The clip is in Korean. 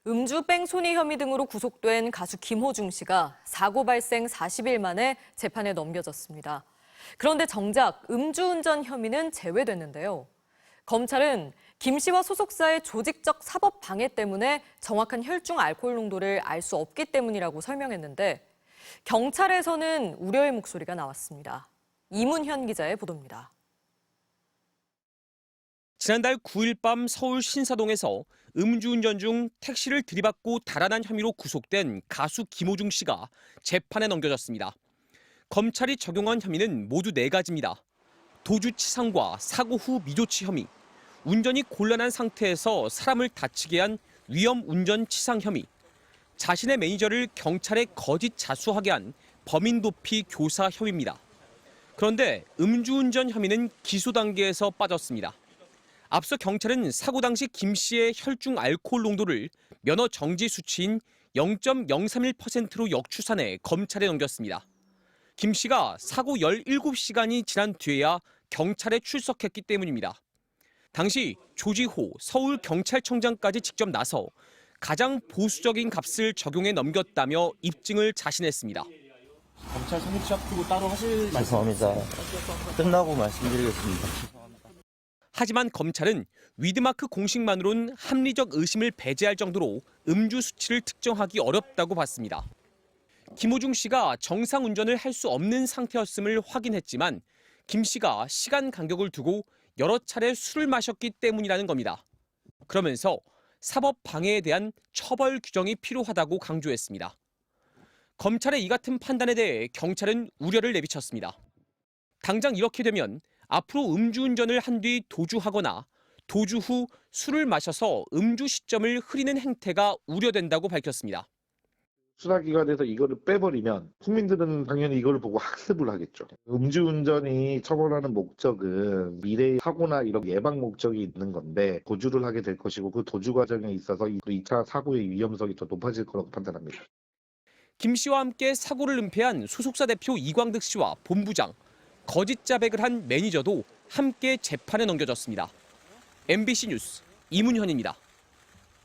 음주 뺑소니 혐의 등으로 구속된 가수 김호중 씨가 사고 발생 40일 만에 재판에 넘겨졌습니다. 그런데 정작 음주운전 혐의는 제외됐는데요. 검찰은 김 씨와 소속사의 조직적 사법 방해 때문에 정확한 혈중 알코올 농도를 알 수 없기 때문이라고 설명했는데 경찰에서는 우려의 목소리가 나왔습니다. 이문현 기자의 보도입니다. 지난달 9일 밤 서울 신사동에서 음주운전 중 택시를 들이받고 달아난 혐의로 구속된 가수 김호중 씨가 재판에 넘겨졌습니다. 검찰이 적용한 혐의는 모두 4가지입니다. 도주치상과 사고 후 미조치 혐의, 운전이 곤란한 상태에서 사람을 다치게 한 위험운전치상 혐의, 자신의 매니저를 경찰에 거짓 자수하게 한 범인도피 교사 혐의입니다. 그런데 음주운전 혐의는 기소 단계에서 빠졌습니다. 앞서 경찰은 사고 당시 김 씨의 혈중 알코올 농도를 면허 정지 수치인 0.031%로 역추산해 검찰에 넘겼습니다. 김 씨가 사고 17시간이 지난 뒤에야 경찰에 출석했기 때문입니다. 당시 조지호 서울경찰청장까지 직접 나서 가장 보수적인 값을 적용해 넘겼다며 입증을 자신했습니다. 검찰 성립시 앞두고 따로 하실 말씀? 죄송합니다. 끝나고 말씀드리겠습니다. 하지만 검찰은 위드마크 공식만으론 합리적 의심을 배제할 정도로 음주 수치를 특정하기 어렵다고 봤습니다. 김호중 씨가 정상 운전을 할 수 없는 상태였음을 확인했지만 김 씨가 시간 간격을 두고 여러 차례 술을 마셨기 때문이라는 겁니다. 그러면서 사법 방해에 대한 처벌 규정이 필요하다고 강조했습니다. 검찰의 이 같은 판단에 대해 경찰은 우려를 내비쳤습니다. 당장 이렇게 되면 앞으로 음주운전을 한 뒤 도주하거나 도주 후 술을 마셔서 음주 시점을 흐리는 행태가 우려된다고 밝혔습니다. 수사기관에서 이거를 빼버리면 국민들은 당연히 이걸 보고 학습을 하겠죠. 음주운전이 처벌하는 목적은 미래의 사고나 이런 예방 목적이 있는 건데 도주를 하게 될 것이고 그 도주 과정에 있어서 2차 사고의 위험성이 더 높아질 거라고 판단합니다. 김 씨와 함께 사고를 은폐한 소속사 대표 이광득 씨와 본부장, 거짓 자백을 한 매니저도 함께 재판에 넘겨졌습니다. MBC 뉴스 이문현입니다.